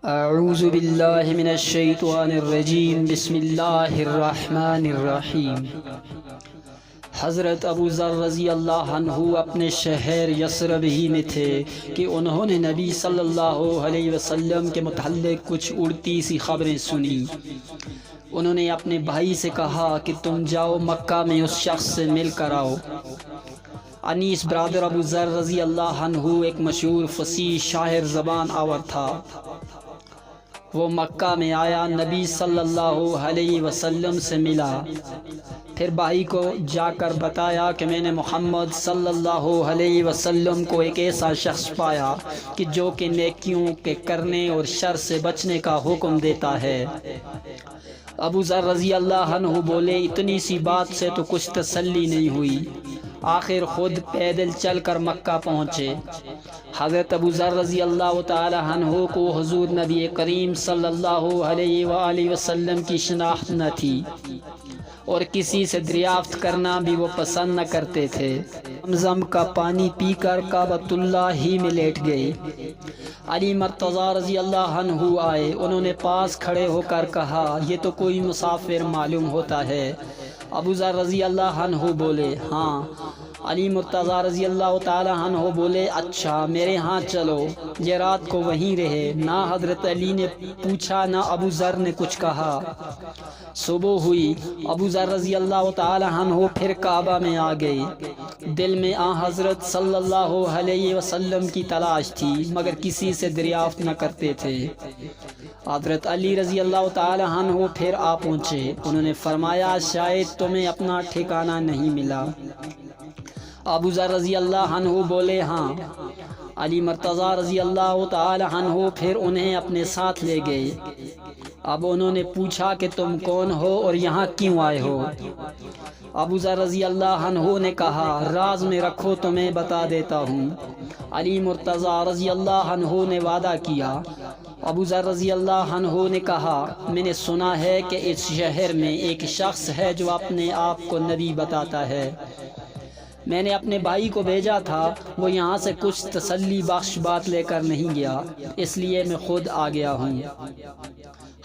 اعوذ باللہ من الشیطان الرجیم بسم اللہ الرحمن الرحیم۔ حضرت ابو ذر رضی اللہ عنہ اپنے شہر یثرب ہی میں تھے کہ انہوں نے نبی صلی اللہ علیہ وسلم کے متعلق کچھ اڑتی سی خبریں سنی۔ انہوں نے اپنے بھائی سے کہا کہ تم جاؤ مکہ میں اس شخص سے مل کر آؤ۔ انیس برادر ابو ذر رضی اللہ عنہ ایک مشہور فصیح شاعر زبان آور تھا۔ وہ مکہ میں آیا، نبی صلی اللہ علیہ وسلم سے ملا، پھر بھائی کو جا کر بتایا کہ میں نے محمد صلی اللہ علیہ وسلم کو ایک ایسا شخص پایا کہ جو کہ نیکیوں کے کرنے اور شر سے بچنے کا حکم دیتا ہے۔ ابو ذر رضی اللہ عنہ بولے، اتنی سی بات سے تو کچھ تسلی نہیں ہوئی، آخر خود پیدل چل کر مکہ پہنچے۔ حضرت ابو ذر رضی اللہ تعالی عنہ کو حضور نبی کریم صلی اللہ علیہ وآلہ وسلم کی شناخت نہ تھی اور کسی سے دریافت کرنا بھی وہ پسند نہ کرتے تھے۔ زمزم کا پانی پی کر کعبۃ اللہ ہی میں لیٹ گئے۔ علی مرتضیٰ رضی اللہ عنہ آئے، انہوں نے پاس کھڑے ہو کر کہا، یہ تو کوئی مسافر معلوم ہوتا ہے۔ ابو ذر رضی اللہ عنہ بولے، ہاں۔ علی مرتضیٰ رضی اللہ تعالی عنہ بولے، اچھا میرے ہاں چلو، یہ رات کو وہیں رہے۔ نہ حضرت علی نے پوچھا نہ ابو ذر نے کچھ کہا۔ صبح ہوئی، ابو ذر رضی اللہ تعالی عنہ پھر کعبہ میں آ گئے۔ دل میں حضرت صلی اللہ علیہ وسلم کی تلاش تھی، مگر کسی سے دریافت نہ کرتے تھے۔ حضرت علی رضی اللہ تعالی عنہ پھر آ پہنچے۔ انہوں نے فرمایا، شاید تمہیں اپنا ٹھکانہ نہیں ملا۔ ابو ذر رضی اللہ عنہ بولے، ہاں۔ علی مرتضیٰ رضی اللہ تعالی عنہ پھر انہیں اپنے ساتھ لے گئے۔ اب انہوں نے پوچھا کہ تم کون ہو اور یہاں کیوں آئے ہو؟ ابو ذر رضی اللہ عنہ نے کہا، راز میں رکھو تو میں بتا دیتا ہوں۔ علی مرتضیٰ رضی اللہ عنہ نے وعدہ کیا۔ ابو ذر رضی اللہ عنہ نے کہا، میں نے سنا ہے کہ اس شہر میں ایک شخص ہے جو اپنے آپ کو نبی بتاتا ہے۔ میں نے اپنے بھائی کو بھیجا تھا، وہ یہاں سے کچھ تسلی بخش بات لے کر نہیں گیا، اس لیے میں خود آ گیا ہوں۔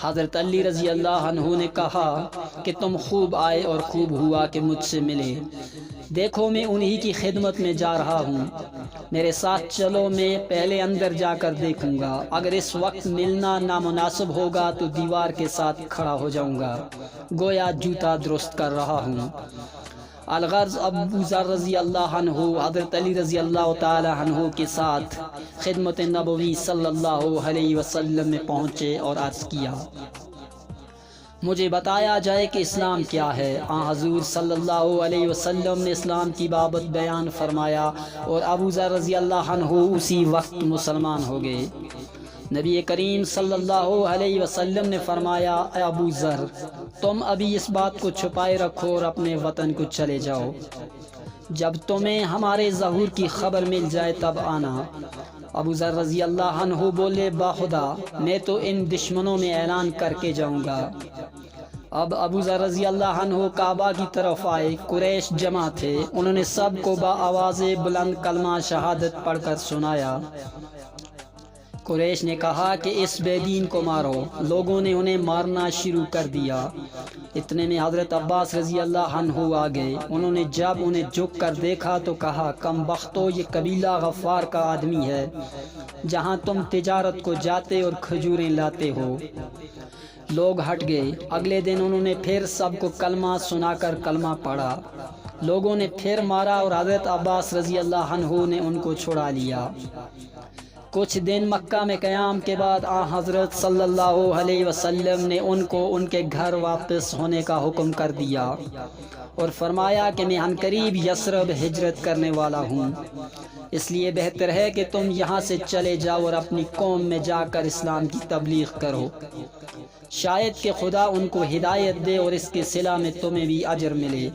حضرت علی رضی اللہ عنہ نے کہا کہ تم خوب آئے اور خوب ہوا کہ مجھ سے ملے۔ دیکھو میں انہی کی خدمت میں جا رہا ہوں، میرے ساتھ چلو، میں پہلے اندر جا کر دیکھوں گا، اگر اس وقت ملنا نامناسب ہوگا تو دیوار کے ساتھ کھڑا ہو جاؤں گا، گویا جوتا درست کر رہا ہوں۔ الغرض ابو ذر رضی اللہ عنہ حضرت علی رضی اللہ تعالی عنہ کے ساتھ خدمت نبوی صلی اللہ علیہ وسلم میں پہنچے اور عرض کیا، مجھے بتایا جائے کہ اسلام کیا ہے۔ حضور صلی اللہ علیہ وسلم نے اسلام کی بابت بیان فرمایا اور ابو ذر رضی اللہ عنہ اسی وقت مسلمان ہو گئے۔ نبی کریم صلی اللہ علیہ وسلم نے فرمایا، اے ابو ذر، تم ابھی اس بات کو چھپائے رکھو اور اپنے وطن کو چلے جاؤ، جب تمہیں ہمارے ظہور کی خبر مل جائے تب آنا۔ ابو ذر رضی اللہ عنہ بولے، باخدا میں تو ان دشمنوں میں اعلان کر کے جاؤں گا۔ اب ابو ذر رضی اللہ عنہ کعبہ کی طرف آئے، قریش جمع تھے، انہوں نے سب کو بآواز بلند کلمہ شہادت پڑھ کر سنایا۔ قریش نے کہا کہ اس بے دین کو مارو، لوگوں نے انہیں مارنا شروع کر دیا۔ اتنے میں حضرت عباس رضی اللہ عنہ آ گئے، انہوں نے جب انہیں جھک کر دیکھا تو کہا، کم بختو، یہ قبیلہ غفار کا آدمی ہے، جہاں تم تجارت کو جاتے اور کھجوریں لاتے ہو۔ لوگ ہٹ گئے۔ اگلے دن انہوں نے پھر سب کو کلمہ سنا کر کلمہ پڑھا، لوگوں نے پھر مارا اور حضرت عباس رضی اللہ عنہ نے ان کو چھڑا لیا۔ کچھ دن مکہ میں قیام کے بعد حضرت صلی اللہ علیہ وسلم نے ان کو ان کے گھر واپس ہونے کا حکم کر دیا اور فرمایا کہ میں عنقریب یثرب ہجرت کرنے والا ہوں، اس لیے بہتر ہے کہ تم یہاں سے چلے جاؤ اور اپنی قوم میں جا کر اسلام کی تبلیغ کرو، شاید کہ خدا ان کو ہدایت دے اور اس کے صلہ میں تمہیں بھی اجر ملے۔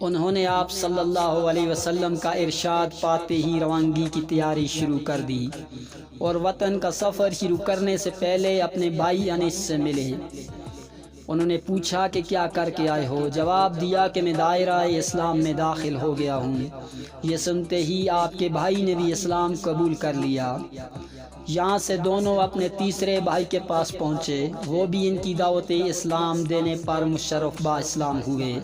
انہوں نے آپ صلی اللہ علیہ وسلم کا ارشاد پاتے ہی روانگی کی تیاری شروع کر دی اور وطن کا سفر شروع کرنے سے پہلے اپنے بھائی انیس سے ملے۔ انہوں نے پوچھا کہ کیا کر کے آئے ہو؟ جواب دیا کہ میں دائرہ اسلام میں داخل ہو گیا ہوں۔ یہ سنتے ہی آپ کے بھائی نے بھی اسلام قبول کر لیا۔ یہاں سے دونوں اپنے تیسرے بھائی کے پاس پہنچے، وہ بھی ان کی دعوت اسلام دینے پر مشرف با اسلام ہوئے۔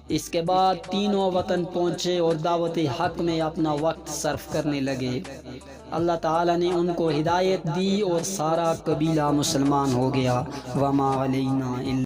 اس کے بعد تینوں وطن پہنچے اور دعوت حق میں اپنا وقت صرف کرنے لگے۔ اللہ تعالیٰ نے ان کو ہدایت دی اور سارا قبیلہ مسلمان ہو گیا۔ وما علینا